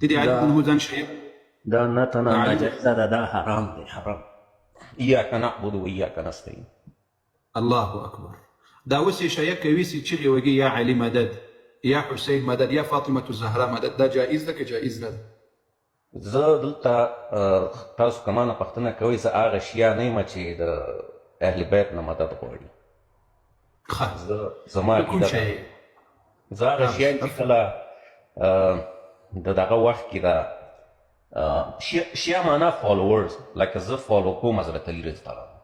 د دې علي رضی الله ځان شیخ دا نه تنه ناجایزه ده، دا حرام دی، حرام. ایاک نعبد و ایاک نستعین. الله اکبر. دا اوس یې شیعه کوي چې چغې وږي یا علي مدد، یا حسین مدد، یا فاطمه الزهرا مدد. دا جایز ده که جایز نه ده؟ زه دلته تاسو که مانه پوښتنه کوئ، زه هغه شیعه نه یم چې د اهل بیت نه مدد غواړي. زما عقیده زه هغه شیعه یم چې کله د دغه وخت کې ده شیعه معنا فالوورز، لکه زه فالو کوم حضرت علي رضی الله عنه.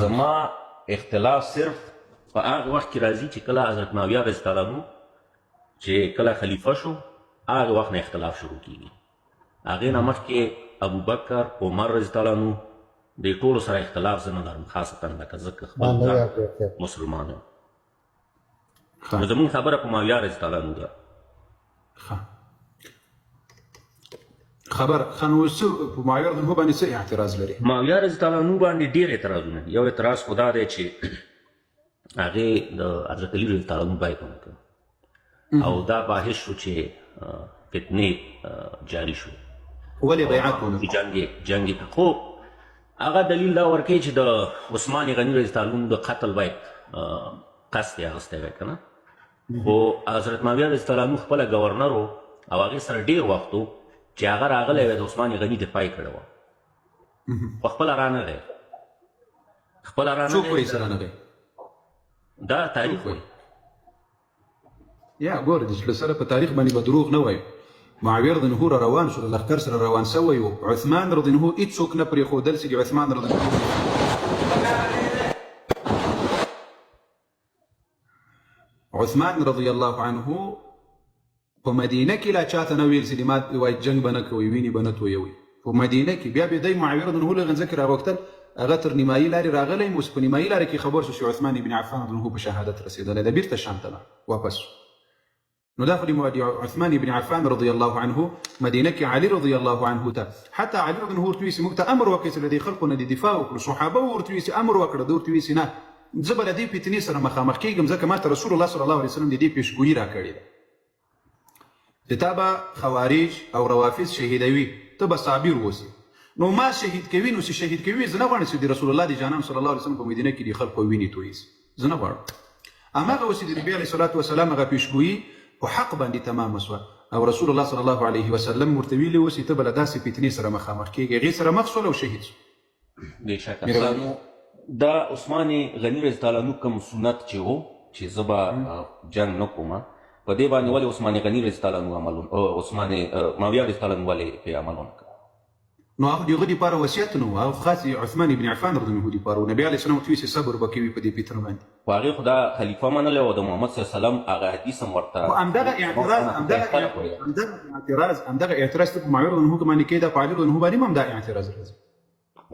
زما اختلاف صرف په هغه وخت کې راځي چې کله حضرت معاویه رضی الله عنه چې کله خلیفه شو، هغه وخت نه اختلاف شروع کیږي. هغې نه مخکې ابوبکر، عمر رضی الله عنه، دې ټولو سره اختلاف زه نه لرم، خاصتا لکه زه که خپل ځان مسلمان یم. نو زمونږ خبره په معاویه رضی الله عنه ده. خبر خانو په معاویه رضی الله باندې څه اعتراض لري؟ معاویه رضی الله عنه باندې ډېر اعتراضونه. یو اعتراض خو دا دی چې هغې د حضرت علي رضی الله عنه بیعت ونه کړ، او دا باعث شو چې فتنې جاري شو. ولې بیعت ونه کړ؟ جنګ یې خو هغه دلیل دا ورکوي چې د عثمان غني رضی الله عنه د قتل باید قصد یې اخیستی وی که نه. خو حضرت معاویه رضی الله عنه خپله ګورنر و او هغې سره ډېر وخت و چې هغه راغلی وی د عثمان غني دفاع یې کړې وه، خو خپله رانغی. خپله رانغی. څوک وایي چې رانغی؟ دا تاریخ وایي. یا ګوره د زړه سره په تاریخ باندې به دروغ نه وایو. معاویه رضی الله عنه روان شو، د لښکر سره روان سوی و. عثمان رضی الله عنه هېڅوک نه پرېښودل چې عثمان رضی الله عنه عثمان رضی الله عنه په مدینه کې لا چاته نه ویل چې ما وایي جنګ به نه کوئ، وینې به نه تویوئ. په مدینه کې بیا به دی معاویه رضی الله عنه له غنځکې راغوښتل، هغه تر نیمایي لارې راغلی، اوس په نیمایي لارې کې خبر شو چې عثمان بن عفان رضی الله عنه په شهادت رسېدلی ده، بېرته شام ته واپس. نو دا خو د عثمان بن عفان رضی الله عنه مدینه کې علي رضی الله عنه ته حتی علي رضی الله عنه ورته ویل چې موږ ته امر وکړئ چې له دې خلکو نه د دفاع وکړو. صحابه ورته ویل چې امر وکړه، ده ورته ویل چې نه، زه به له دې فتنې سره مخامخ کېږم، ځکه ما ته رسول الله صلی الله علیه وسلم د دې پیشګویي راکړې ده چې تا به خوارج او روافض شهیدوي، ته به صابر اوسې. نو ما شهید کوي، نو چې شهید کوي زه نه غواړم چې د رسول الله د جانان صلی الله علیه وسلم په مدینه کې د خلکو وینې تویې سي، زه نه غواړم. هماغه اوس د نبي علیه الصلاة وسلام هغه پیشګویي په حق باندې تمامه شوه، او رسول الله صلی الله علیه وسلم ورته ویلي و چې ته به له داسې فتنې سره مخامخ کېږې. هغې سره مخ شول او شهید شو. بېشکه دا عثمان غني رضی الله عنه کوم سنت چې و چې زه به جنګ نه کوم، په دې باندې ولې عثمان غني رضی الله عنه عثمان معاویه رضی الله عنه ولې پرې عمل ونه کړ؟ نو هغه د هغه دپاره وصیت نه و، هغه خاص عثمان بن عفان رضی الله عنه دپاره و. نبي علیه السلام ورته ویل چې صبر به کوي په دې فتنه باندې. خو هغې خو دا خلیفه منلی و، د محمد صلی الله علیه وسلم هغه حدیث هم ورته. خو همدغه اعتراض ته په معاویه رضی الله عنه باندې کېده، په علي رضی الله عنه باندې هم همدا اعتراض راځي.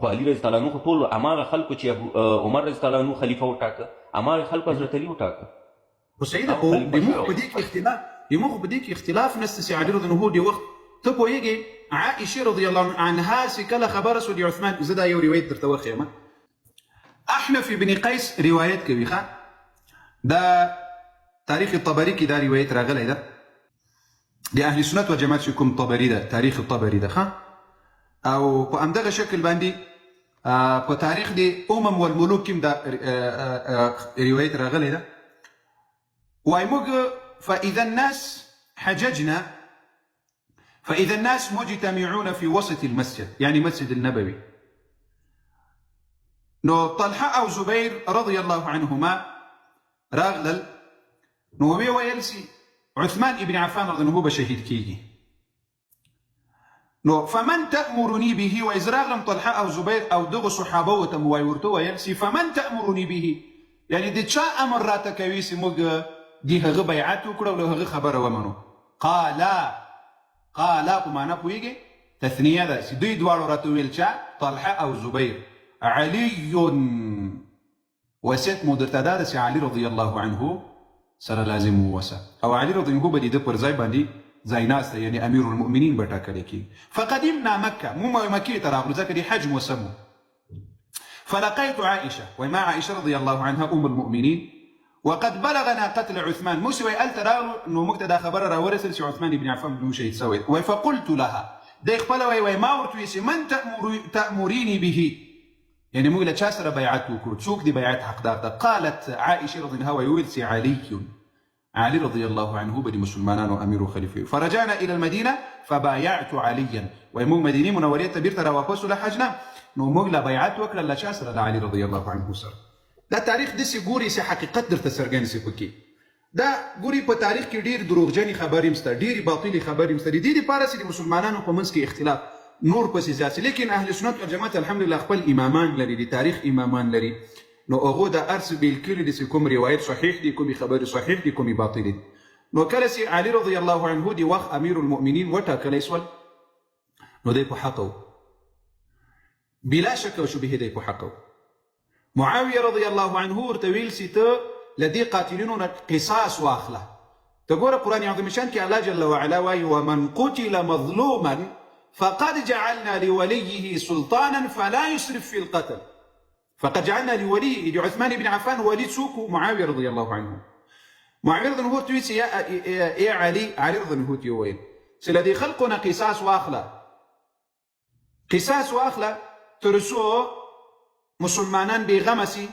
خو علي رضی الله عنه خو ټول هماغه خلکو چې عمر رضی الله عنه خلیفه وټاکه، هماغه خلکو حضرت علي وټاکه. خو صحیح ده، خو زموږ په دې کې اختلاف نشته چې علي رضی الله عنه دې وخت ته پوهېږې عائشه رضی الله عنها چې کله خبره شو د عثمان، زه دا یو روایت درته وښیم. احنف بن قیس روایت کوي، ښه دا تاریخ الطبري کې دا روایت راغلی ده، د اهل سنت و جماعت چې کوم طبري ده، تاریخ الطبري ده، ښه. او په همدغه شکل باندې په تاریخ د والملوک کې دا روایت راغلی ده. وایي موږ فإذا الناس حججنا فإذا الناس مجتمعون في وسط المسجد، يعني مسجد النبوي. نو طلحة أو زبير رضي الله عنهما راغلل نو ویل سي عثمان ابن عفان رضي الله عنه بشهيد كيجي. نو فمن تأمرني به، وإذ راغلم طلحة أو زبير أو دغ صحابه وتموي ورتو ویل سي فمن تأمرني به، يعني دي چا امر راته کوي سي موږ دي هغه بیعت وکړو او هغه خبره ومنو. قال په معنا پوهېږې تثنیه ده چې دوی دواړو راته ویل چا؟ طلحه او زبیر. علي وصیت مو درته دا ده چې علي رضی الله عنه سره لازم ووسه، او علي رضی الله عنه به د ده پر ځای باندې ځای ناسته، یعنې امیر المؤمنین به ټاکلی کېږي. فقدمنا مکه، مو مکې ته راغلو ځکه د حج موسم. فلقيت عائشه، وما عائشه رضي الله عنها ام المؤمنين، وقد بلغنا قتل عثمان موږ وایي هلته راغلو نو موږ ته دا خبره راورسېده چې عثمان بن عفان زموږ شهید سوی وایي فقلت لها دی خپله وایي ما ورته ویل چې من تأمریني به یعنې موږ له چا سره بیعت وکړو څوک د بیعت حقدار ده قالت عائشه رضی الله عنها ویل چې علي رضي الله عنه بدي مسلمانان وامير خليفه فرجعنا الى المدينه فبايعت عليا ومو مدينه منوريه تبير ترى واپس له حجنا نو موږ لا بیعت وکړه له چا سره د علي رضی الله عنه سره دا تاریخ داسې ګوري چې حقیقت درته څرګند شي پکې دا ګوري په تاریخ کې ډېر دروغجنې خبرې مسته ډېرې باطلې خبرې مسته د دې دپاره چې د مسلمانانو په منځ کې اختلاف نور پسې زیات شي لیکن اهل سنت والجماعت الحمدلله خپل امامان لري د تاریخ امامان لري نو هغو دا هر څه بیل کړي دي چې کوم روایت صحیح دي کومې خبرې صحیح دي کومې باطلې دي نو کله چې علي رضی الله عنه د وخت امیر المؤمنین وټاکلی شول نو دی په حق و بلا شک او شبهه دی په حق و معاویه رضی الله عنه ورته ویل چې ته له دې قاتلینو نه قصاص واخله ته ګوره قرآن عظیم شان کې الله جل وعلا وایي ومن قتل مظلوما فقد جعلنا لوليه سلطانا فلا يسرف في القتل فقد جعلنا لوليه لعثمان بن عفان ولي سوق معاويه رضي الله عنه معاويه رضي الله عنه يا علي رضي الله عنه وين سلدي خلقنا قصاص واخلا ترسو مسلمانان بغمسي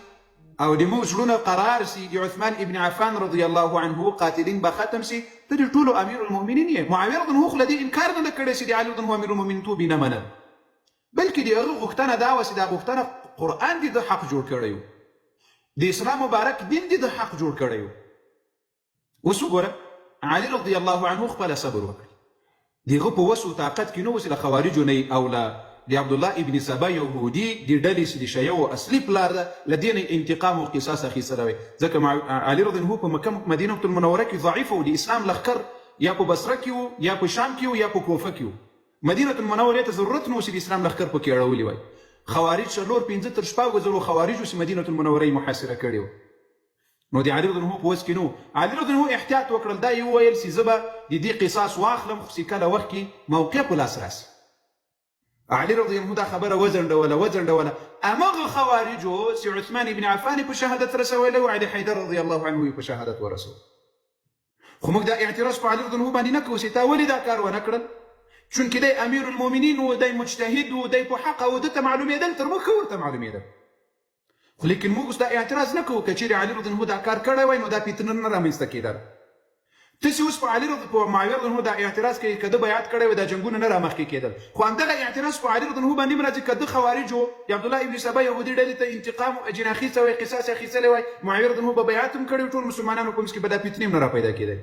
او د موږ زړونه قرار سي د عثمان ابن عفان رضی الله عنه قاتلین به ختم سي ته د ټولو امیر المؤمنین یې معاویه رضی الله عنه خو له دې انکار نه کړی چې د علي رضی الله عنه امیر المؤمنین توب نه منل بلکې د هغه غوښتنه دا وه چې دا غوښتنه قرآن دې د حق جوړ کړی و د اسلام مبارک دین دې د حق جوړ کړی و اوس وګوره علي رضی الله عنه خپله صبر وکړي د هغه په وس و طاقت کې نه و چې له خوارجو نه او له د عبدالله ابن سبا یهودي د ډلې چې د شیعو اصلي پلار ده له دې نه انتقام او قصاص اخیستلی وی ځکه علي رضی الله عنه په مکه مدینه المنوره کې ضعیف و د اسلام لښکر یا په بصره کې و یا په شام کې و یا په کوفه کې و مدینه المنوره ته ضرورت نه و چې د اسلام لښکر پکې اړولی وای خوارج څلور پنځه تر شپږو زرو خوارجو چې مدینه المنوره یې محاصره کړې وه نو د علي رضی الله عنه په وس کې نه علي رضی الله عنه احتیاط وکړل دا یې وویل چې زه به د دې قصاص واخلم خو چې کله وخت کې موقع په لاس راسي علي رضی الله عنه دا خبره وځنډوله هماغه خوارجو چې عثمان بن عفان په شهادت رسولی و علي حیدر رضی الله عنه یې په شهادت ورسول خو موږ دا اعتراض په علي رضی الله عنه باندې نه کوو چې تا ولې دا کار ونه کړل چونکې دی امیر المؤمنین و دی مجتهد و دی په حق او ده ته معلومېدل تر موږ ښه ورته معلومېدل خو لیکن موږ اوس دا اعتراض نه کوو که چیرې علي رضی الله عنه دا کار کړی وای نو دا فتنه نه رامنځته کېدل تاسې اوس په معاویه رضی الله عنه دا اعتراض کوي که ده بیعت کړی وای دا جنګونه نه رامخکې کېدل خو همدغه اعتراض په علي رضی الله عنه باندې هم راځي که ده خوارجو د عبدالله ابن سبا یهودي ډلې ته انتقام اجر اخیستی وای قصاص اخیستلی وای معاویه رضی الله عنه به بیعت هم کړی ټول مسلمانانو په منځ کې به دا فتنې هم نه راپیدا کېدی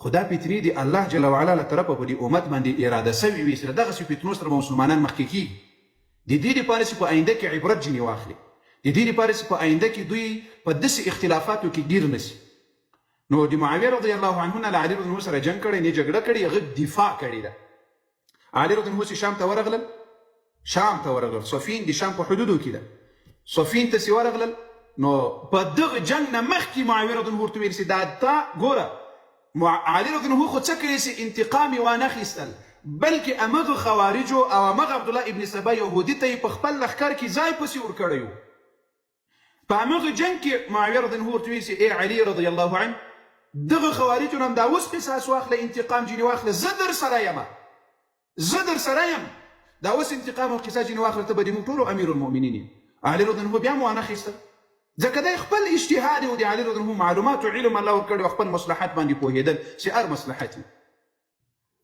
خو دا فتنې د الله جل وعلا له طرفه په دې امت باندې اراده سوي وي چې له دغسې فتنو سره به مسلمانان مخکې کېږي د دې دپاره چې په آینده کې عبرت ځینې واخلي د دې دپاره چې په آینده کې دوی په داسې اختلافاتو کې ګیر نه سي نو د معاویه رضی الله عنه نه له علي رضی الله سره جنګ کړی نه جګړه کړې هغه دفاع کړې ده علي رضی الله شام ته ورغلل صفین د شام په حدودو کې ده صفین ته چې ورغلل نو په دغه جنګ نه مخکې معاویه رضی الله ورته ویل چې دا تا ګوره علي رضی الله خو څه کړی چې انتقام یې وانخیستل بلکې همغه خوارجو او همغه عبدالله ابن سبا یهودي ته یې په خپل لښکر کې ځای پسې ورکړی و په همغه جنګ کې معاویه رضی الله ورته ویل چې ای علي رضی الله عنه دغه خوارجو نه هم دا اوس قصاص واخله انتقام ځینې واخله زه در سره یم دا اوس انتقام او قصاص ځینې واخله ته به د موږ ټولو امیر المؤمنین یې علي رضی الله بیا هم وانخیسته ځکه دی خپل اجتهاد و د علي رضی الله معلومات او علم الله ورکړی او خپل مصلحت باندې پوهېدل چې هر مصلحت وي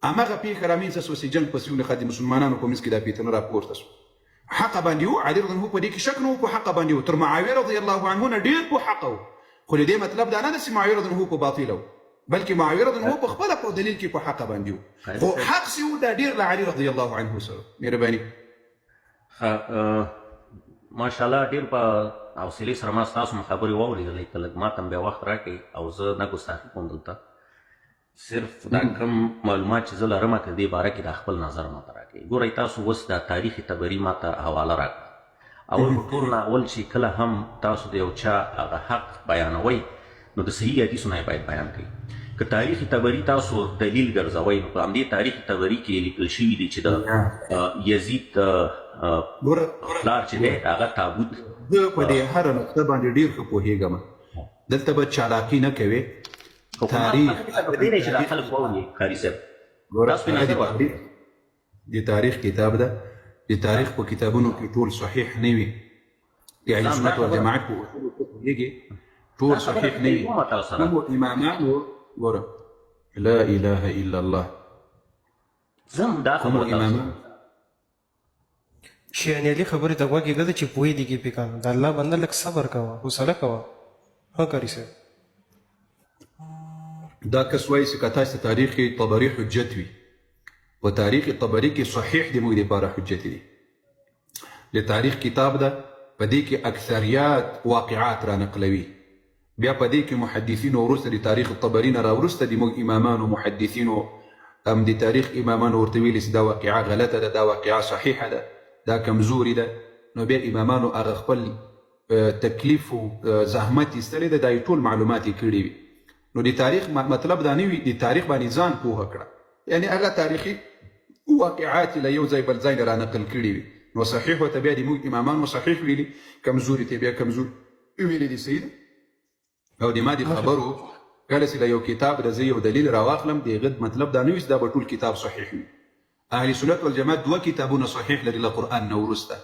همغه پېښه رامنځته شوه چې جنګ پسې ونښه د مسلمانانو په منځ کې دا فتنه راپورته شوه حق باندې و علي رضی الله په دې کې شک نه و په حق باندې و تر معاویه رضی الله عنه نه ډېر په حق و خو له دې مطلب دا نه ده چې معاویه رضی الله په باطل و بلکې معاویه رضی الله په خپله په دلیل کې په حق باندې و خو حق چې و دا ډېر له علي رضی الله عنه سره مهرباني ماشاءالله ډېر په حوصلې سره ما ستاسو خبرې واورېدلې که لږ ما ته هم بیا وخت راکړئ او زه نه ګستاخي کوم دلته صرف دا کم معلومات چې زه لرم که دې باره کې دا خپل نظر ماته راکړئ ګورئ تاسو اوس دا تاریخ طبري ما ته حواله راکړه اول په ټول نه اول چې کله هم تاسو د یو چا هغه حق بیانوئ نو د صحیح حدیثونه یې باید بیان کړئ که تاریخ طبري تاسو دلیل ګرځوئ نو په همدې تاریخ طبري کې لیکل شوي دي چې د یزید پلار چې دی هغه تابوت زه په دې هره نقطه باندې ډېر ښه پوهېږم دلته به چالاقي نه کوي. تاریخ چې دا خلک وایي قاری صاحب تاسو په نظر واخلئ د تاریخ کتاب ده. د تاریخ په کتابونو کې ټول صحیح نه وي. د اهل سنت والجماعت په اصولو کې کېږي ټول صحیح نه وي. کومو امامانو ګوره لا اله الا الله زم دا کومو امامان شیخ علي خبرې ته غوږ ایږده چې پوهېږي پې که د الله بنده لږ صبر کوه حوصله کوه. ها قاري صاحب دا کس وایي چې که تاسو ته تاریخ طبري حجت وي په تاریخ طبري کې صحیح د موږ دپاره حجت دي. د تاریخ کتاب ده په دې کې اکثریات واقعات را نقلوي. بیا په دې کې محدثینو وروسته د تاریخ طبري نه راوروسته د موږ امامانو محدثینو هم د تاریخ امامانو ورته ویلي چې دا واقعه غلطه ده، دا واقعه صحیحه ده، دا کمزوري ده. نو بیا امامانو هغه خپل تکلیف او زحمت ایستلی ده، دا یې ټول معلومات یې کړي وي. نو د تاریخ مطلب دا نه وي د تاریخ باندې ځان پوهه کړه، یعنی هغه تاریخي واقعات له یو ځای بل ځای نه را نقل کړي وي. نو صحیح ورته بیا د موږ امامانو صحیح ویلي، کمزوري ته بیا کمزوري ویلي دي. صحیح او د ما د خبرو کله چې له یو کتاب د زه یو دلیل راواخلم د هغه مطلب دا نه وي چې دا به ټول کتاب صحیح وي. اهل سنت والجماعت دوه کتابونه صحیح لري له قرآن نه وروسته،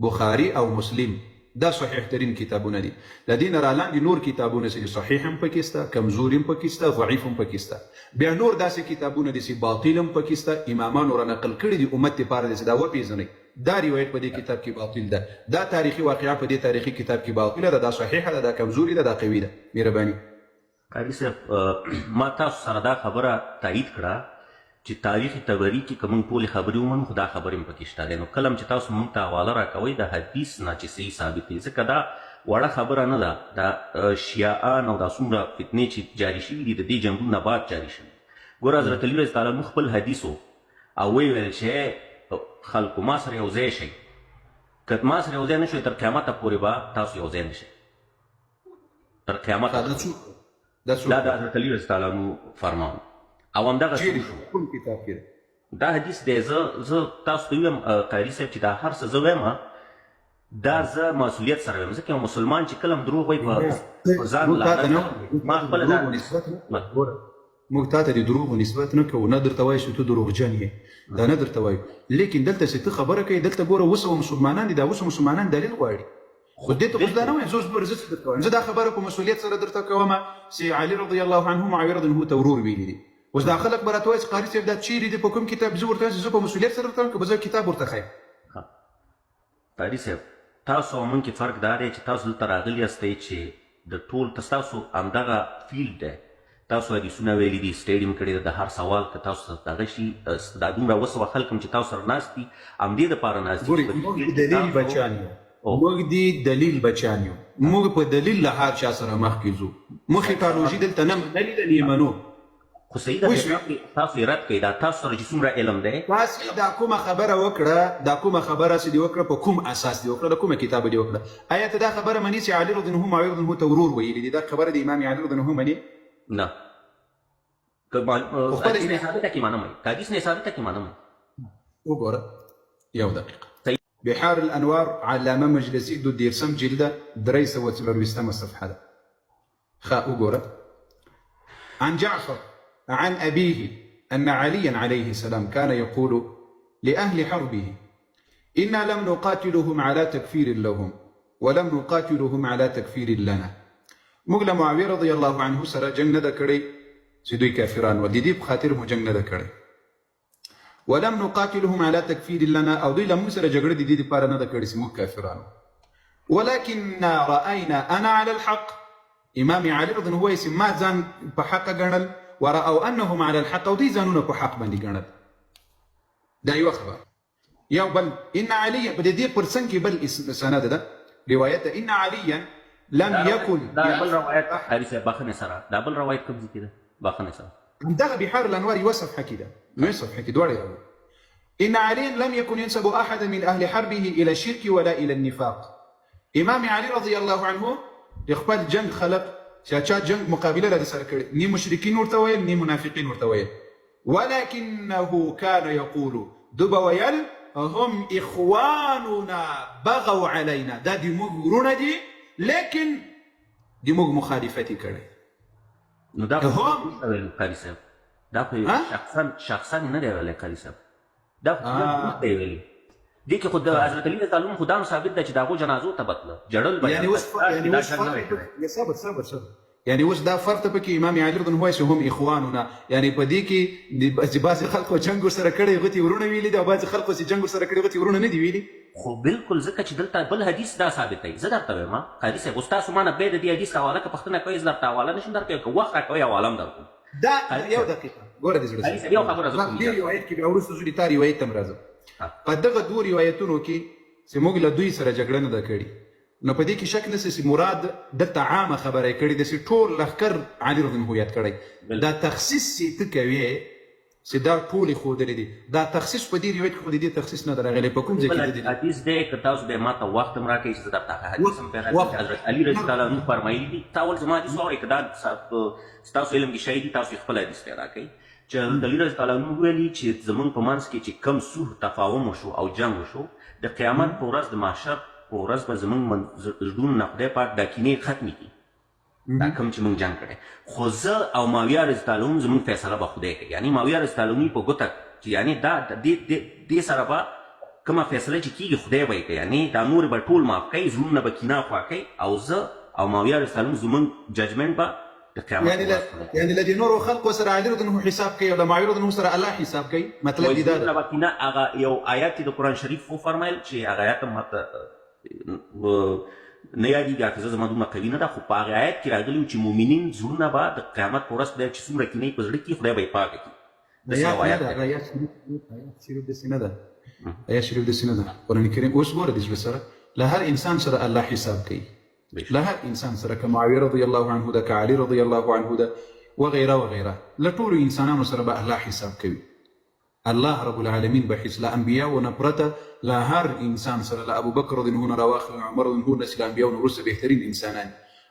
بخاري او مسلم. دا صحیح ترین کتابونه دي. د دې نه رالاندې نور کتابونه چې صحیح هم پکې شته، کمزوري هم پکې شته، ضعیف هم پکې شته. بیا نور داسې کتابونه دي چې باطل هم پکې شته، امامانو را نقل کړي دي امت لپاره چې دا وپېژنئ دا روایت په دې کتاب کې باطل ده، دا تاریخي واقعه په دې تاریخي کتاب کې باطله ده، دا صحیحه ده، دا کمزوري ده، دا قوي ده. مهرباني قاری صاحب ما تاسو سره دا خبره تایید کړه چې تاریخ طبري کې کوم ټول خبرې ومن خدا خبرې هم پکې شته. نو کلم چې تاسو مونږ ته حواله راکوئ د حدیث نه چې صحیح ثابت دی، ځکه دا وړه خبره نه ده. دا شیعان او دا څومره فتنې چې جاري شوي دي د دې جنګونو نه بعد جاري شوي. ګوره حضرت علي رضی الله عنه خپل حدیثو او ویې ویل چې خلکو ما سره یو ځای شئ، که ما سره یو ځای نه شوئ تر قیامته پورې به تاسو یو ځای نه شئ. تر قیامته دا د حضرت علي رضی الله عنه فرمان او همدغه کوم کتاب کې دا حدیث دی. زه تاسو ته ویم قاري صاحب چې دا هر څه زه وایم دا زه مسؤلیت سره وایم، ځکه یو مسلمان چې کله هم دروغ وایي په ځان لعنت ما خپله موږ تا ته د دروغو نسبت نه کوو، نه درته وایو چې ته دروغجن یې، دا نه درته وایو. لیکن دلته چې ته خبره کوې دلته ګوره اوس مسلمانان دي، دا اوس مسلمانان دلیل غواړي. خو دې ته اوس دا نه وایم زه اوس ګوره زه څه درته وایم، زه دا خبره په مسؤلیت سره درته کوم چې علي رضی الله عنه معاویه رضی الله ته ورور ویلي دي. اوس دا خلک به راته وایي چې قاري صاحب دا چیرې دي په کوم کتاب؟ زه ورته وایم چې زه په مسؤلیت سره درته وایم که به زه کتاب ورته ښیم. قاري صاحب تاسو او موږ کې فرق دا دی چې تاسو دلته راغلي یاستئ چې د ټول ستاسو همدغه فیلډ دی، تاسو حدیثونه ویلي دي، سټیډیم کړی دی، د هر سوال که تاسو دغه شي دا دومره وسوه خلک هم چې تاسو سره ناست دي همدې دپاره ناست دي. موږ دلیل بچیان یو، موږ د دلیل بچیان یو، موږ په دلیل له هر چا سره مخکې ځو. موږ ټیکنالوژي دلته نه منلې ده نه یې منو. خو صحیح ده تاسو یې رد کوئ، دا تاسو سره چې څومره علم دی تاسو دا کومه خبره وکړه، دا کومه خبره چې دې وکړه په کوم اساس دې وکړه، د کومه کتاب دې وکړه؟ آیا ته دا خبره منې چې علي رضی الله عنه معاویه رضی الله عنه ته ورور ویلي دي؟ دا خبره د امام علي رضی الله عنه منې؟ نه. حدیث نه ثابته کې منم، حدیث نه ثابته کې منم. وګوره یو دقیقه بحار الانوار علامه مجلسي دو دیرسم جلده 340 صفحه ده. وګوره عن جعفر عن أبيه أن عليا عليه السلام كان يقول لأهل حربه إنا لم نقاتلهم على تكفير لهم ولم نقاتلهم على تكفير لنا. موږ معاویه رضی الله عنه سره جنگ نه ده کړی چې دوی کافران و، د دې په خاطر مو جنگ نه ده کړی. ولم نقاتلهم على تكفير لنا او دوی له موږ سره جګړه د دې لپاره نه ده کړې چې موږ کافران، ولكن رأينا أنا على الحق. امام علي رضی الله عنه ما ځان په حق ګڼل ورأوا أنهم على الحق او دوی ځانونه په حق باندې ګڼل. دا یو خبر. یو بل ان علي په دې پرسنګ کې بل سند ده روایت ان عليا لم يكن. دا بل روایت حدیث باخنه سره، دا بل روایت کوم ذکر ده باخنه سره همدغه بحار الانوار يوصف حكي ده يوصف حكي دوړې. ان علي لم يكن ينسب احد من اهل حربه الى الشرك ولا الى النفاق. امام علي رضي الله عنه خپل جنگ خلق چا جنگ مقابله لري سره کړي، ني مشرکین ورته ویل ني منافقین ورته ویل، ولكنه كان يقول دب ويل هم اخواننا بغوا علينا، دا دي موږ ورونه دي لیکن دي موږ مخالفت یې کړی. نو دا هم ویل قاری صاحب دا خو شخصا نه دی ویلی قاری صاحب دا خو دی ویلی دې کې خو د حضرت علي رضی الله عنه خو دا صابت ده چې د هغو جنازو ته بتله جړل به صبر یعنی اوس دا فرق ته پکې امام علي رضی الله عنه هم اخواننا یعنی په دې کې بعضې خلکو جنګ ورسره کړی غوتې ورونه ویلي دي او بعضې خلکو چې جنګ ورسره کړی غوتې ورونه نه دي ویلي. خو بالکل ځکه چې دلته بل حدیث دا ثابتوي. زه درته وایم قاري صاحب اوس تاسو ما نه بیا د دې حدیث حواله که پوښتنه کوئ زه درته حواله نشم درکوی که وخت راکوئ حواله هم درکوم. دا یو دقیقه ګوره دې زړه قاري صاحب یو خبره زه کوم دې روایت کې بیا وروسته زه تا روایت ته هم راځم. په دغه دوه روایتونو کې چې موږ له دوی سره جګړه نه ده کړې نو په دې کې شک نشته چې مراد دلته عامه خبره یې کړې ده چې ټول لښکر علي رضی الله عنه یاد کړی. دا تخصیص چې ته کوې چې دا ټول یې ښودلی دي دا تخصیص په دې روایت کې خو د دې تخصیص نه ده راغلی. په کوم ځای کې دی حدیث دی که تاسو بیا ما ته وخت هم راکوئ چې زه درته هغه حدیث هم پیدا حضرت علي رضی الله عنه فرمایلي دي. تا اول زما حدیث واورئ که دا ستاسو علم کې شی دي تاسو یې خپل حدیث پیدا کوئ چې حضرت علي رضی الله عنه وویلي چې زموږ په منځ کې چې کم سوه تفاهم وشو او جنګ وشو د قیامت په ورځ د محشر په ورځ به زموږ زړونو نه خدای پاک دا کینې ختمې کړي دا کوم چې موږ جنګ کړی. خو زه او معاویه رضی الله عنه زموږ فیصله به خدای کوي. یعنی معاویه رضی الله عنه په ګوته چې یعنی دا دې سره به کومه فیصله چې کېږي خدای به یې کوي. یعنی دا نور به ټول معاف کوي زړونه به کینه خوا کوي او زه او معاویه رضی الله عنه زموږ ججمنټ به د قیامت یعنی له دې نورو خلقو سره علي رضی الله عنه حساب کوي او له معاویه رضی الله عنه سره الله حساب کوي. مطلب دې دا ده کینه هغه یو آیات د قرآن شریف وفرمایل چې هغه آیات ماته نه یادېږي حافظه زما دومره قوي نه ده خو په هغې آیت کې راغلي چې مؤمنین زړونه به د قیامت په ورځ خدای چې څومره کینه یې په زړه کړي خدای به یې پاکه کړي. آیات شریف داسې نه ده آیات شریف داسې نه ده. قرآن کریم اوس ګوره دې زړه سره له هر انسان سره الله حساب کوي. له هر انسان سره که معاویه رضی الله عنه ده که علي رضی الله عنه ده وغیره وغیره له ټولو انسانانو سره به الله حساب کوي. الله رب العالمین به حس له انبیاو نه پرته له هر انسان سره له ابوبکر رضی الله عنه نه راواخلو عمر رضی الله عنه نه چې له انبیاو نه وروسته بهترین انسانان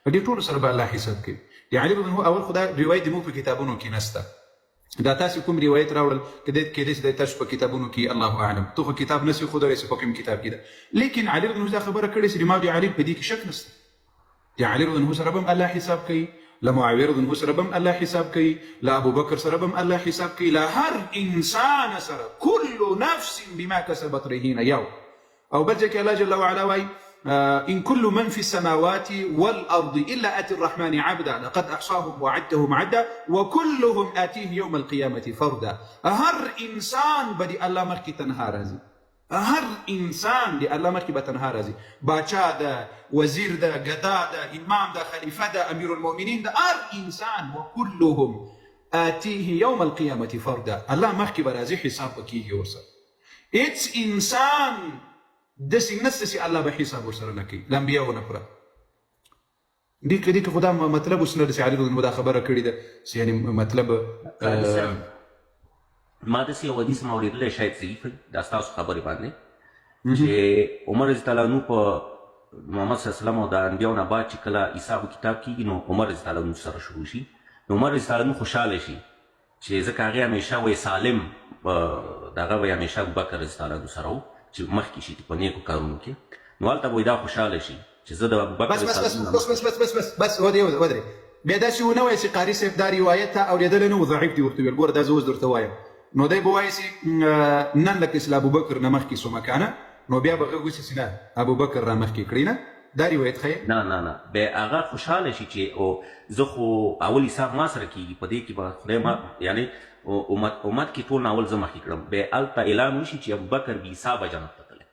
دې ټولو سره به الله حساب کوي. د علي رضی الله عنه اول خو دا روایت زموږ په کتابونو کې نشته. دا تاسو کوم روایت راوړل کېدای شي د تاسو په کتابونو کې الله اعلم ته خو کتاب نسی خو درې په کوم کتاب کې ده. لیکن علي رضی الله عنه خبره کړې چې ما د علي په دې کې شک نشته. د علي رضی الله عنه سره به الله حساب کوي له معاویه رضی الله عنه سره به الله حساب کوي له ابوبکر سره به الله حساب کوي له هر انسان سره كل نفس بما كسبت رهينه یو او بل ځکه الله جل وعلا وایي إن كل من في السماوات والأرض إلا آتي الرحمن عبدا لقد أحصاهم وعدهم عدا وكلهم آتيه يوم القيامة فردا. هر إنسان بدي الله مخکې تنها راځي. هر انسان دی الله مخکې به تنها راځي. باچا ده وزیر ده ګدا ده امام ده خلیفه ده امیر المؤمنین ده هر انسان وكلهم آتيه يوم القيامة فردا. الله مخکې به راځي حساب به کېږي ورسره. هېڅ انسان داسې نشته چې الله به حساب ورسره نه کوي له انبیاو نه پوره. دې کې خو دا مطلب اوس نه ده چې علي رضی الله عنه دا خبره کړې ده چې یعنې مطلب ما داسې یو حدیث ما اورېدلی شاید ضعیف وي دا ستاسو خبرې باندې چې عمر رضی الله عنه په محمد صلی الله علیه وسلم او د انبیاو نه بعد چې کله حساب و کتاب کېږي نو عمر رضی الله عنه سره شروع شي نو عمر رضی الله عنه خوشحاله شي چې ځکه هغې همیشه وایي سالم دغه به یې همیشه ابوبکر رضی الله عنه سره و چې مخکې شي په نیکو کارونو کې نو هلته به وایي دا خوشحاله شي چې زه د ابوبکر بس ودرې بیا داسې ونه وایي چې قاري صاحب دا روایت ته اورېدلی نه و ضعیف دي ورته ویل ګوره دا زه اوس درته وایم نو دی به وایي چې نن لکه چې له ابوبکر نه مخکې سو مکانه نو بیا به غږ وشي چې نه ابوبکر را مخکې کړي نه دا روایت ښیي نه بیا هغه خوشحاله شي چې زه خو اول حساب ما سره کېږي په دې کې به خدای ما یعنې امت کې ټول اول زه مخکې کړم بیا هلته اعلان وشي چې ابوبکر بې حسابه جنت ته تللی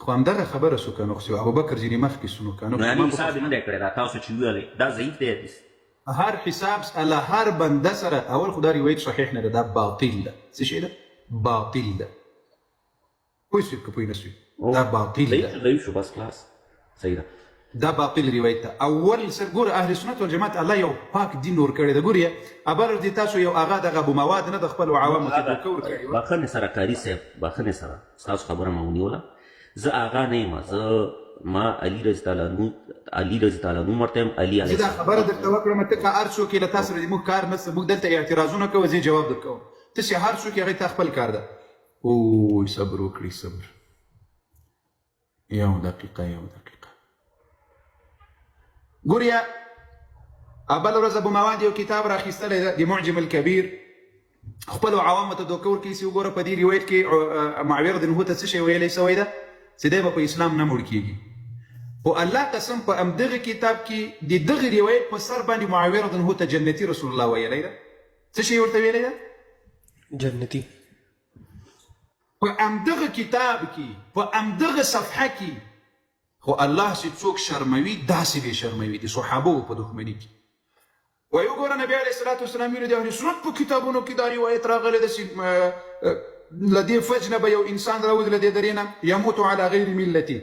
خو همدغه خبره سو که نو چې ابوبکر ځینې مخکې سو نو که نو یعنې حساب یې نه دی کړی دا تاسو چې ویلی دا ضعیف دی حدیث هر حساب له هر بنده سره اول خو دا روایت صحیح نه ده دا باطل ده څه شی ده باطل ده پوه شوې که پوه نه شوې دا باطل ده ضعیف شو بس خلاص صحیح ده دا باطل روایت ده اول سر ګوره اهل سنت والجماعت الله یو پاک دین ورکړی ده ګورې ابل دې تاسو یو هغه دغه ابومواد نه د خپلو عوامو کې دوکه ورکړې بخښنې سره قاري صاحب بخښنې سره ستاسو خبره مې ونیوله زه هغه نه یم زه ما علي رضی الله عنه ورته یم علي علیه دا خبره درته وکړم ته که هر څوک یې له تا سره موږ کار نشته موږ دلته اعتراضونه کوو زه جواب درکوم ته چې هر څوک یې هغې ته خپل کار ده اوی صبر وکړئ صبر یو دقیقه ګوریا بل ورځ ابو مواد یو کتاب راخیستلی ده د معجم الکبیر خپلو عوامو ته دوکه ورکوي چې وګوره په دې روایت کې معاویه رضی الله عنه ته څه شی ویلی سوی ده چې دی به په اسلام نه مړ کېږي خو الله قسم په همدغه کتاب کې د دغه روایت په سر باندې معاویه رضی الله عنه ته جنتي رسول الله ویلی ده څه شی ورته ویلی ده جنتي په همدغه کتاب کې په همدغه صفحه کې خو الله چې څوک شرموي داسې دی شرموي د صحابو په دښمني کې وایي وګوره نبي علیه الصلاة والسلام ویلي د اهل سنت په کتابونو کې دا روایت راغلی ده چې له دې فج نه به یو انسان راوځي له دې درې نه یموت علی غیر ملتي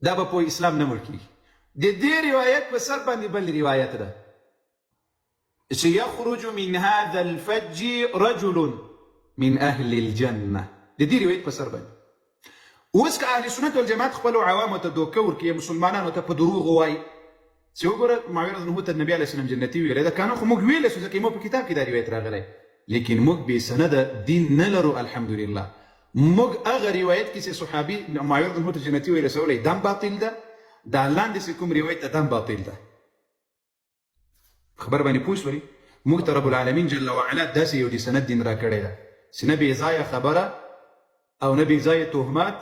دا به په اسلام نه مړ کېږي د دې روایت په سر باندې بل روایت ده چې یخرج من هذا الفج رجل من اهل الجنه د دې روایت په سر باندې اوس که اهل سنت والجماعت خپلو عوامو ته دوکه ورکوي مسلمانانو ته په دروغ ووایي چې وګوره معاویه رضی الله عنه ته نبي علیه السلام جنتي ویلی ده کنه خو موږ ویلی شو ځکه موږ په کتاب کې دا روایت راغلی لیکن موږ بې سنده دین نه لرو الحمدلله موږ هغه روایت کې چې صحابي معاویه رضی الله عنه ته جنتي ویلی سوی دا باطل ده دا لاندې چې کوم روایت ده دا باطل ده خبر باندې پوه شولې موږ ته رب العالمین جل وعلا داسې یو د سند دین راکړی ده چې نه بې ځایه خبره او نه بې ځایه تهمات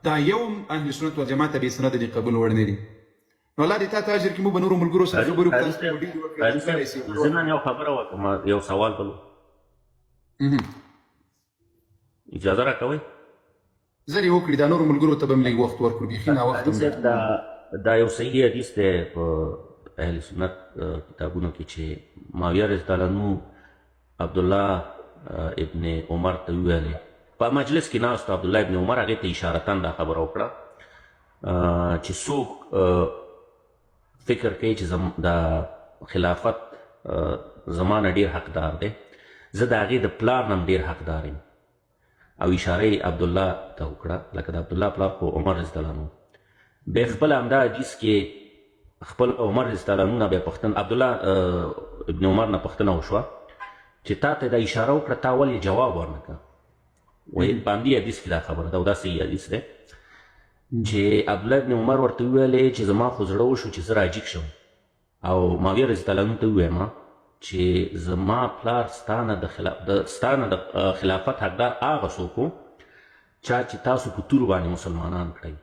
دا یو اهل سنت والجماعت ته بې سنده دي قبول وړ نه دي نو الله دې تا ته اجر کړي موږ به نورو ملګرو سره خبرې وکړو زه نن یو خبره وکړم یو سوال بل اجازه راکوئ زه دې وکړي دا نورو ملګرو ته به م لږ وخت ورکړو بیخي ناوخته دا یو صحیح حدیث دی په اهل سنت کتابونو کې چې معاویه رضی الله عنه عبدالله ابن عمر ته وویلې په مجلس کې ناست عبدالله ابن عمر هغې ته اشارتاً دا خبره وکړه چې څوک فکر کوي چې د خلافت زما نه ډېر حقدار دی زه د هغې د پلار نه هم ډېر حقدار یم او اشاره یې عبدالله ته وکړه لکه د عبدالله پلار خو عمر رضی الله عنه بیا خپل همدا حدیث کې خپل عمر رضی الله عنه نه بیا پوښتنه عبدالله ابن عمر نه پوښتنه وشوه چې تا ته دا اشاره وکړه تا ولې جواب ورنه کړه وایي په همدې حدیث کې دا خبره ده او دا صحیح حدیث دی چې عبدالله ابن عمر ورته وویلې چې زما خو زړه وشو چې زه راجیګ شم او معاویه رضی الله عنه ته ووایم چې زما پلار ستانه د خلافت حقدار هغه څوک و چا چې تاسو په تورو باندې مسلمانان کړئ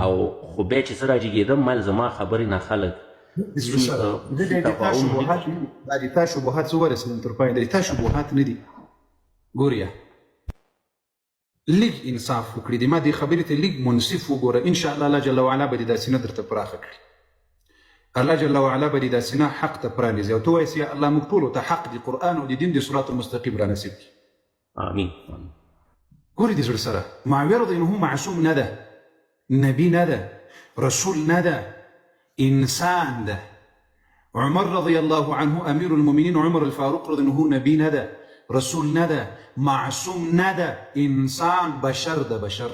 او خو بیا چې زه راجیګېدم مایل زما خبرې نه خلک دا د تا شبهات څه ورسېدم تر پایه د تا شبهات نه دي ګوریا لږ انصاف وکړي د ما دې خبرې ته لږ منصف وګوره انشاءالله الله جل وعلا به دې دا سینه درته پراخه کړي الله جل وعلا به دې دا سینه حق ته پرانیزي او ته وایې یا الله موږ ټولو ته حق د قرآن او د دین د صراط المستقیم را نصیب کړي امین ګورې د زړه سره معاویه رضی الله عنه معصوم نه ده نبی نه ده رسول نه ده انسان ده عمر رضی الله عنه امیر المؤمنین عمر الفاروق رضی الله عنه نبی نه ده رسول نه ده معصوم نه ده انسان بشر ده بشر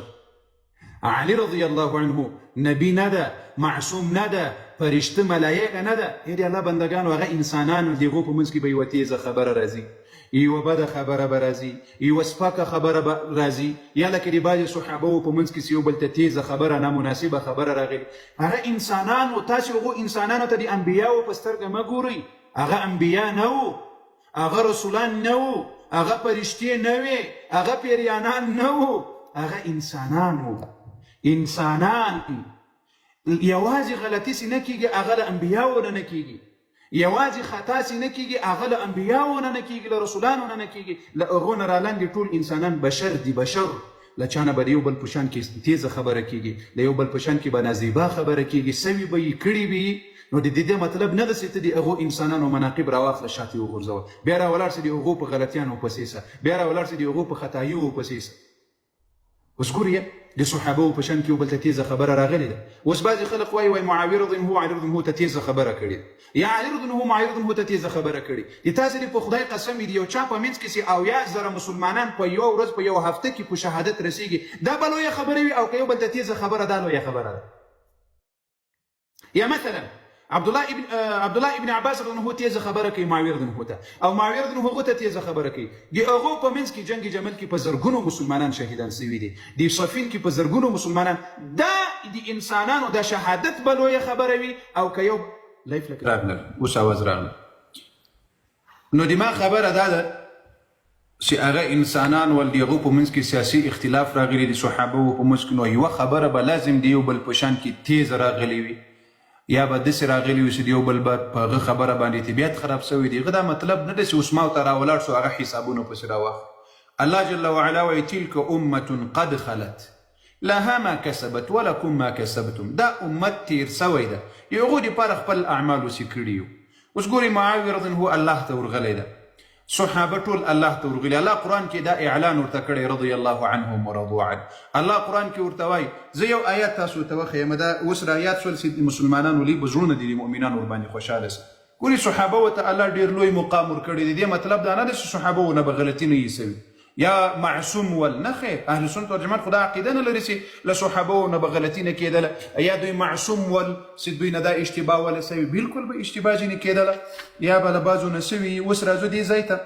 علی رضی الله عنه نبی نه ده معصوم نه ده فرشته ملایکه نه ده یعنی الله بندگان هغه انسانان د هغو په منځ کې به یوه تیزه خبره راځي یوه بده خبره به راځي یوه سپکه خبره به راځي یا لکه د بعضې صحابهو په منځ کې چې یو بل ته تیزه خبره نامناسبه خبره راغلي هغه انسانان و تاسې هغو انسانانو ته د انبیاو په سترګه مه ګورئ هغه انبیا نه وو هغه رسولان نه وو هغه فرشتې نه وې هغه پیریانان نه وو هغه انسانان وو انسانان یوازې غلطي سې نه کېږي هغه له انبیاو نه نه کېږي یوازې خطا سې نه کېږي هغه له انبیاو نه نه کېږي له رسولانو نه نه کېږي له هغو نه رالاندې ټول انسانان بشر دي بشر له چا نه به د یو بل په شان کې تیزه خبره کېږي له یو بل په شان کې به نازیبا خبره کېږي سوي به یې کړي به یې نو د دې مطلب نه ده چې ته د هغو انسانانو مناقب راواخله شاته یې وغورځوه بیا راولاړ سې د هغو په غلطیانو پسې سه بیا راولاړ سې د هغو په خطاییو پسې سه اوس ګورې د صحابو په شان کې یو بل ته تیزه خبره راغلې ده اوس بعضې خلک وایي معاویه رضی الله عنه علي رضی الله عنه ته تیزه خبره کړې یا علي رضی الله عنه معاویه رضی الله عنه ته تیزه خبره کړې د تاسې دې په خدای قسم دي یو چا په منځ کې چې 70,000 مسلمانان په یوه ورځ په یوه هفته کې په شهادت رسېږي دا به لویه خبره وي او که یو بل ته تیزه خبره دا لویه خبره ده یا مثلا عبد الله ابن عباس رضی الله عنه تیزه خبره کوي معاویه رضی الله عنه ته، او معاویه رضی الله عنه ته تیزه خبره کوي. د هغو په منځ کې جنگ جمل کې په زرګونو مسلمانان شهیدان شوي دي، د صفین کې په زرګونو مسلمانان. دا د انسانانو د شهادت به لویه خبره وي. او که یو لایف لکه راغله اوس اواز راغله، نو د ما خبره دا ده چې هغه انسانان ول د هغو په منځ کې سیاسي اختلاف راغلی د صحابو په منځ کې، نو یوه خبره به لازم د یو بل په شان کې تیزه راغلی وي، یا به داسې راغلی وي چې د یو بل به په هغه خبره باندې طبیعت خراب شوی دی. هغه دا مطلب نه ده چې اوس ما ته راولاړ شو هغه حسابونه پسې راواخلو. الله جل وعلا وایي تلک امة قد خلت لها ما کسبت ولکم ما کسبتم. دا امت تیر سوی ده، یو هغو دپاره خپل اعمال وسې کړي یو. اوس ګورې معاویه رضی الله الله ته ورغلی ده، صحابه ټول الله ته ورغلي. الله قرآن کې دا اعلان ورته کړی رضی الله عنهم ورضوا عنه. الله قرآن کې ورته وایي زه یو آیات تاسو ته وښیم، دا اوس رایات شول چې مسلمانانو لوی به زړونه دي د مؤمنانو ورباندې خوشحاله سي. ګورې صحابه ورته الله ډېر لوی مقام ورکړی دی. دې مطلب دا نه ده چې صحابه ونه به غلطي نه ایسوي یا معصوم ول، نه خیر. اهل سنت والجماعت خو دا عقیده نه لري چې له صحابه ونه به غلطي نه کېدله، یا دوی معصوم ول چې دوی نه دا اشتباه وله سوي، بلکل به اشتباه ځینې کېدله یا به له بعضو نه سوي. اوس راځو دې ځای ته،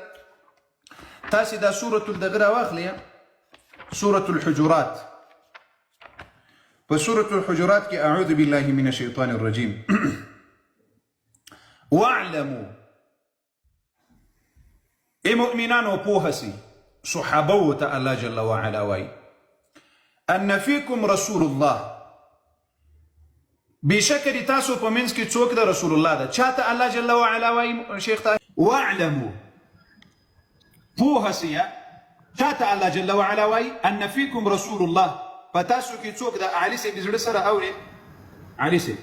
تاسې دا سورة الدغه راواخلئ، سورة الحجرات. په سورة الحجرات کې اعوذ بالله من الشیطان الرجیم واعلموا، ای مؤمنانو پوهه سئ، صحابو ته الله جل وعلا وایي ان فیکم رسول الله، بېشکه د تاسو په منځ کې څوک ده رسول الله ده. چاته الله جل وعلا وایي شیخ ته؟ واعلموا، پوهه سئ، چاته الله جل وعلا وایي ان فیکم رسول الله، په تاسو کې څوک ده؟ علي صاحب د زړه سره اورې، علي صاحب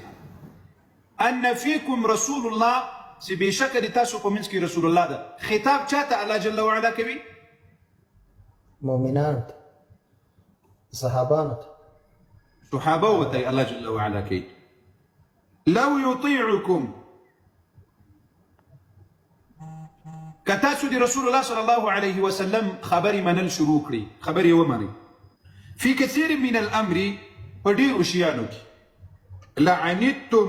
ان فیکم رسول الله، چې بېشکه د تاسو په منځ کې رسول الله ده. خطاب چاته الله جل وعلا کوي؟ مؤمنانو ته، صحابانو ته، صحابه ته الله جل وعلا کوي. لو یطیعکم، که تاسو د رسول الله صلی الله علیه وسلم خبرې منل شروع کړي، خبرې ومنئ، فی کثیر من الامر، په ډېرو شیانو کې، لعنتم،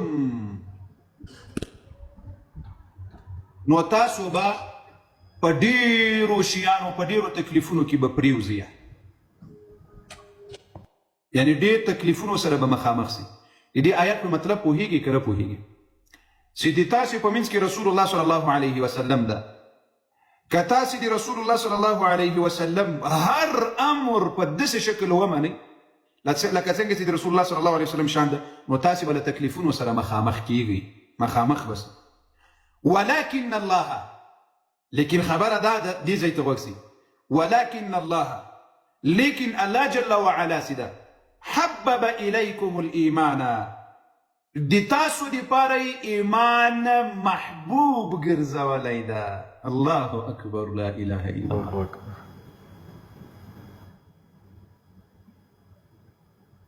نو تاسو به په ډېرو شیانو په ډېرو تکلیفونو کې به پرېوځئ، یعنی ډېر تکلیفونو سره به مخامخ سئ. د دې آیت په مطلب پوهېږئ که نه پوهېږئ؟ چې د تاسې په منځ کې رسول الله صلی الله علیه وسلم ده، که تاسې د رسول الله صلی الله علیه وسلم هر امر په داسې شکل ومنئ لکه څنګه چې د رسول الله صلی الله علیه وسلم شان ده، نو تاسې به له تکلیفونو سره مخامخ کیږئ، مخامخ بس. ولكن الله، لیکن خبره دا ده، دې ځای ته غوږ سئ، ولكن الله، لیکن الله جل وعلا سي ده، حبب الیکم الایمان، د تاسو دپاره یې ایمان محبوب ګرځولی ده. الله اکبر، لا اله الا الله.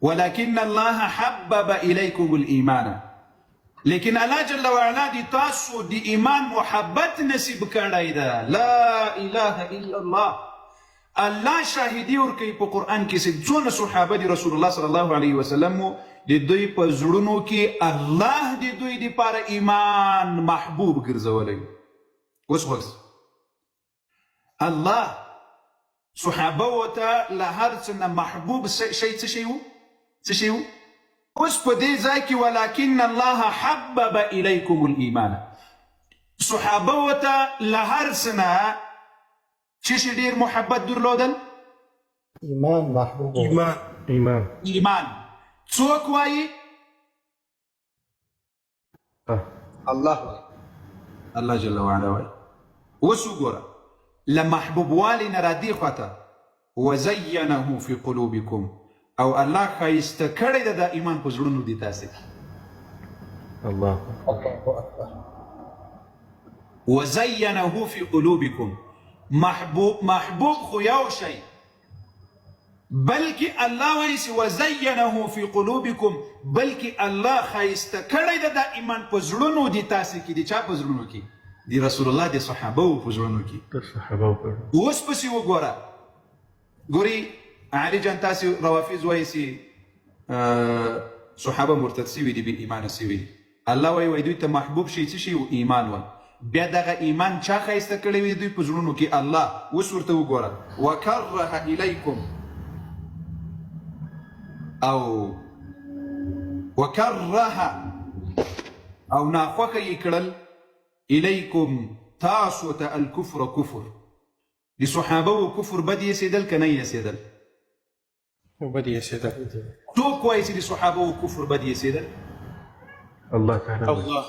ولكن الله حبب الیکم الایمان، لیکن الله جل وعلا د تاسو د ایمان محبت نصیب کړی ده. لا اله الا الله. الله شاهدي ورکوي په قرآن کې چې څونه صحابه د رسول الله صلی الله علیه وسلم د دوی په زړونو کې الله د دوی دپاره ایمان محبوب ګرځولی. اوس غوږ، الله صحابه ورته له هر څه نه محبوب شی څه شی و؟ څه شی و؟ اوس په دې ځای کې ولكن الله حبب الیکم الایمان، صحابه ورته له هر څه نه څه شي ډېر محبت درلودل؟ ایمان محبوب، ایمان. څوک وایي؟ الله وایي، الله جل وعلا وایي. اوس وګوره، له محبوبوالي نه را دې خواته وزینه فی قلوبکم، او الله ښایسته کړی ده دا ایمان په زړونو دي تاسې. الله اکبر. وزینه فی قلوبکم، محبوب خو یو شی، بلکې الله وایي چې وزینه فی قلوبکم، بلکې الله ښایسته کړی ده دا ایمان په زړونو دي تاسې کې. د چا په زړونو کې؟ د رسول الله د صحابو په زړونو کې. اوس پسې وګوره، ګوري علي جان تاسې روافظ وایي چې صحابه مرتد سوي دي، بې ایمانه سوي دي. الله وایي دوی ته محبوب شي څه شي ایمان وای بیا دغه ایمان چا ښایسته کړی وي دوی په زړونو کې الله اوس ورته وګوره وکره الیکم او وکره او ناخوښه یې کړل الیکم تاسو ته الکفر کفر د صحابه و کفر بد یسېدل که نه یسېدل بد یسېدل څوک وایي چې د صحابه و کفر بد یسېدل الله تعالی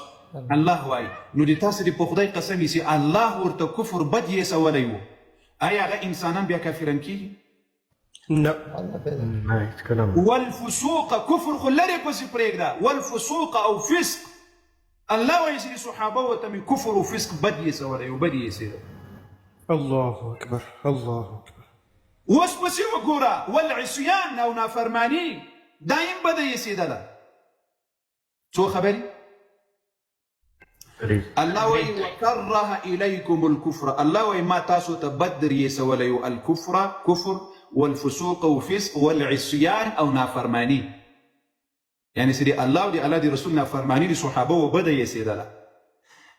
الله وایي نو د تاسو د په خدای قسم یې الله ورته کفر بد یسولی و آیا هغه انسانان بیا کافران کېږي نه نه هیڅ کله نه. والفسوق کفر خو لرې پسې پرېږده والفسوق او فسق الله وایي چې د صحابه ورته مې کفر و فسق بد یسولی و بد یسېدل الله اکبر الله اکبر اوس پسې وګوره والعصیان او نافرماني دایم بده یسېدله څو خبرې الله وایي وکره الیکم الکفر الله وایي ما تاسو ته بد در یسولی و الکفر کفر والفسوق وفسق والعصيان او نافرماني يعني سيدي الله ودي الله دي رسول نافرماني دي صحابه وبدا يسيدلا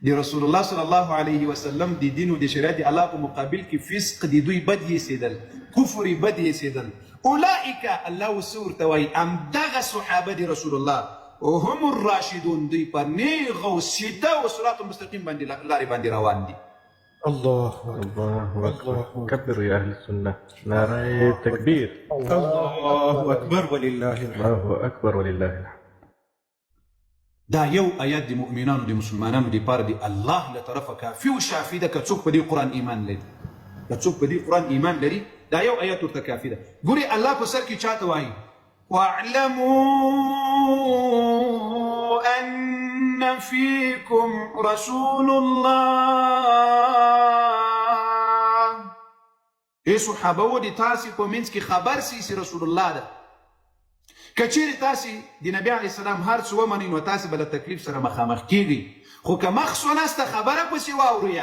دي رسول الله صلى الله عليه وسلم دي دين ودي شريعه دي الله مقابل كي فسق دي دوي بد يسيدل كفر بد يسيدل اولئك الله سور توي ام دغ صحابه دي رسول الله وهم الراشدون دي پنيغ وسيده وصراط المستقيم باندې لاري باندې روان دي الله الله اکبر كبروا يا اهل السنه نعره تكبير الله اکبر ولله الحمد الله اكبر ولله الحمد دا یو آیات دی مؤمنانو دی مسلمانانو دی پاره دی الله له طرفه کافی او شافی ده که څوک په دې قرآن ایمان لري که څوک په دې قرآن ایمان لري دا یو آیات ورته کافی ده ګوري الله په سر کې چاته وایي واعلموا ان فيكم رسول الله ای صحابه و دي تاسې په منځ کې خبر سي رسول الله ده که چیرې تاسې د نبي علیه السلام هر څه ومنئ نو تاسې به له تکلیف سره مخامخ کیږئ خو که مخ سونسته خبره پسې واورئ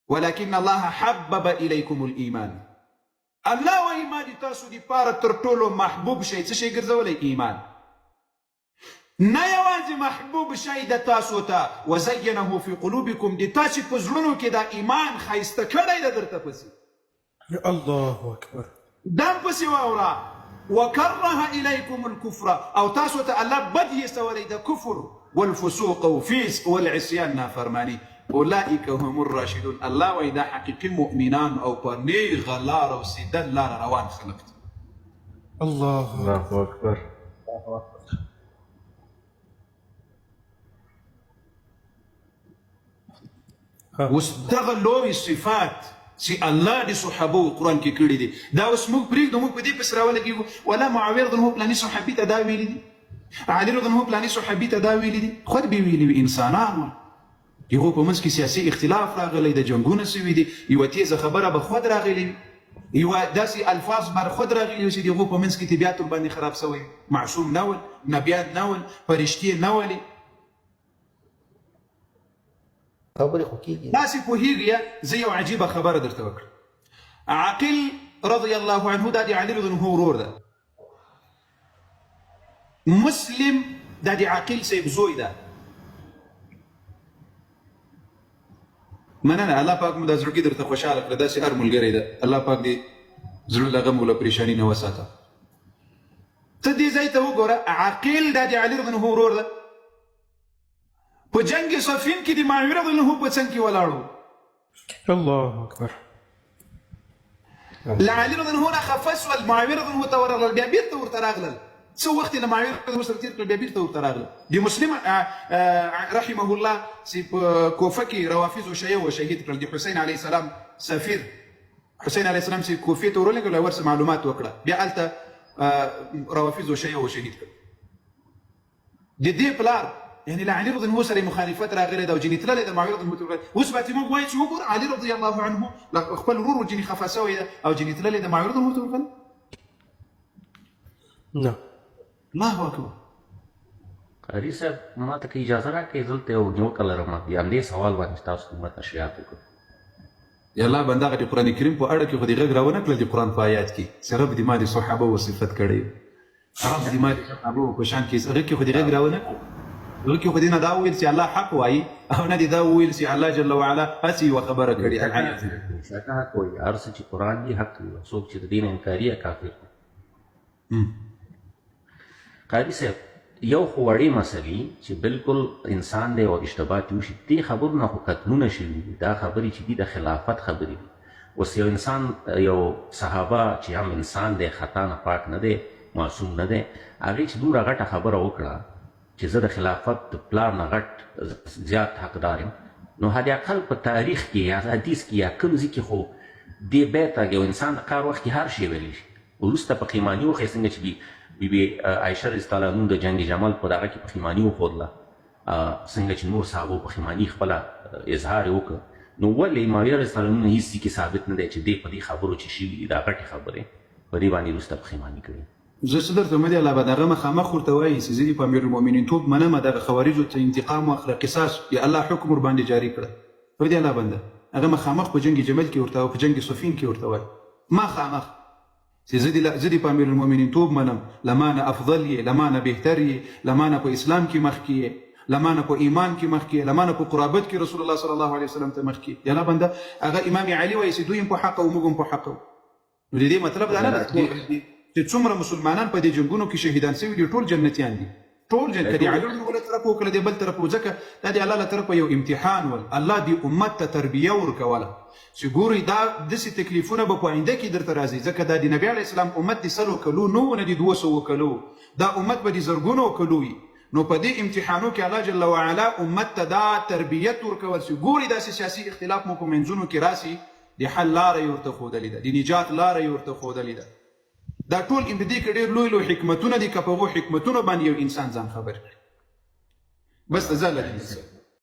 ولكن الله حبب الیکم الایمان الله وایي ما د تاسو دپاره تر ټولو محبوب شی څه شی ګرځولی ایمان نه یوازې محبوب شی د تاسو ته وزینه فی قلوبکم د تاسې په زړونو کې دا ایمان ښایسته کړی ده درته پسې الله اکبر دم پسې واوره وكره إليكم الكفر أو تاسو الله بد يسولي ده كفر والفسوق وفسق والعصيان نافرماني أولئك هم الراشدون الله وإذا حقيقي مؤمنان أو بنيغ لار وسيدان لار روان خلقت الله اكبر واستغلوا الصفات سي الله دي صحابه القرآن کې کړي دي دا اوس موږ پرېږدو موږ په دې پسې راولګېږو ولا معاویه رضی الله پلاني صحابي ته دا ویلي دي علي رضی الله پلاني صحابي ته دا ویلي دي خود به ویلي وي انسانان وو هغو په منځ کې سیاسي اختلاف راغلی د جنګونه سوي دي یوه تیزه خبره به خود راغلی وي یوه داسې الفاظ بر خود راغلي وي چې د هغو په منځ کې طبیعت ورباندې خراب سوی معصوم نه ول نبیان نه ول فرشتې نه ولې خبرې خو کېږي داسې پوهېږي زه یو عجیبه خبره درته وکړم عاقل رضی الله عنه دا د علي رضی الله ورور ده مسلم دا د عاقل صاحب زوی ده مننه الله پاک مو دا زړګي درته خوشحاله کړه داسې هر ملګری ده الله پاک دې زړه له غم او له پریشاني نه وساته ته دې ځای ته وګوره عاقل دا د علي رضی الله ورور ده په جنگ صفین کې د معاویه رضی الله په څنګ کې ولاړو الله اکبر لعلي رضی الله عنه خفس والمعاویه رضی الله ته ورغلل بیا بیرته ورته راغلل څه وخت له معاویه رضی الله سره تېر کړل بیا بیرته ورته راغلل د مسلم رحمه الله چې په کوفه کې روافض او شیعه شهید کړل د حسین علیه السلام سفیر حسین علیه السلام چې کوفې ته ورولېږل او ورسره معلومات وکړه بیا هلته روافض او شیعه شهید کړل د دې پلار يعني لعلي رضي الله سره مخالفت راغلي دا او جنې تللې د معاویه رضی الله عنه اوس به موږ وایو چې وګوره علي رضی الله عنه خپل ورور جنې خفه سوی ده او جنې تللې د معاویه رضی الله عنه نه الله اکبر قاری صاحب ما ته اجازه راکړئ دلته یو جوکه لرم د همدې سوال باندې تاسو ماته شیات وکړو یا الله بنده د قرآن کریم په اړه کې خو دې غږ راونه کړل د قرآن په آیات کې چې رب دې ما د صحابه و صفت کړی رب دې ما د صحابه په شان کې هغه کې خو دې غږ راونه کړل دغه کې خو دې نه دا وویل چې الله حق وایي او نه دې دا وویل چې الله جل وعلا هسې یوه خبره کړې شاته حق وایي هر څه چې قرآن دی حق وي څوک چې د دین انکاري یا کافر دی. قاضي صاحب یو خو وړې مسلې چې بالکل انسان دی او اشتباه ترې وشي دې خبرو نه خو قتلونه شوي دي دا خبرې چې دي د خلافت خبرې دي. اوس یو انسان یو صحابه چې هم انسان دی خطا نه پاک نه دی معصوم نه دی هغې چې دومره غټه خبره وکړه چې زه د خلافت د پلار نه غټ زیات حقدار یم نو حد اقل په تاریخ کې یا حدیث کې یا کوم ځای کې خو دې بیت یو انسان د کار وخت کې هر شی ویلی شي. وروسته پښیماني وښیي څنګه چې بیبي عایشه رضی الله عنها د جنګ جمل په دغه کې پښیماني وښودله څنګه چې نور صحابو پښیماني خپله اظهار یې وکړه نو ولې معاویه رضی الله عنه هېڅ ځای کې ثابت نه دی چې دې په دې خبرو چې شوي دي دا غټې خبرې په دې باندې وروسته پښیماني کړي. زه څه درته ومه دی الله به دغه مخامخ ورته وایي چې زه دې په امیر المؤمنین توب منمه دغه خوارجو ته انتقام واخله قصاص یا الله حکم ورباندې جاري کړه په دې الله بنده هغه مخامخ په جنګ جمل کې ورته په جنګ صفین کې ورته وایي مخامخ چې زه دې په امیر المؤمنین توب منم لمانه افضل یې لمانه بهتر یې لمانه په اسلام کې مخکې یې لمانه په ایمان کې مخکې لمانه په قرابت کې رسول الله صلی الله علیه وسلم ته مخکې یا الله بنده هغه امام علي وایي چې دوی هم په حق او موږ هم په حق نو د دې مطلب دا نه ده چې څومره مسلمانان په دې جنګونو کې شهیدان شوي دي ټول جنتیان دي ټول جنت دي علي له طرف وکړه د بل طرف ځکه دا د الله له طرفه یو امتحان ول الله دې امت ته تربیه ورکوله چې ګوري دا داسې تکلیفونه به په آینده کې درته راځي ځکه دا د نبي علیه السلام امت د 100 کلو نو نه د 200 کلو دا امت به د زرګونو کلو وي نو په دې امتحانو کې الله جل وعلا امت ته دا تربیت ورکول چې ګوري داسې سیاسي اختلاف مو په منځونو کې راسي د حل لاره یې ورته ښودلې ده د نجات لاره یې ورته ښودلې ده. دا ټول په دې کې ډېر لوی لوی حکمتونه دي که په هغو حکمتونو باندې یو انسان ځان خبر کړي. بس ته زه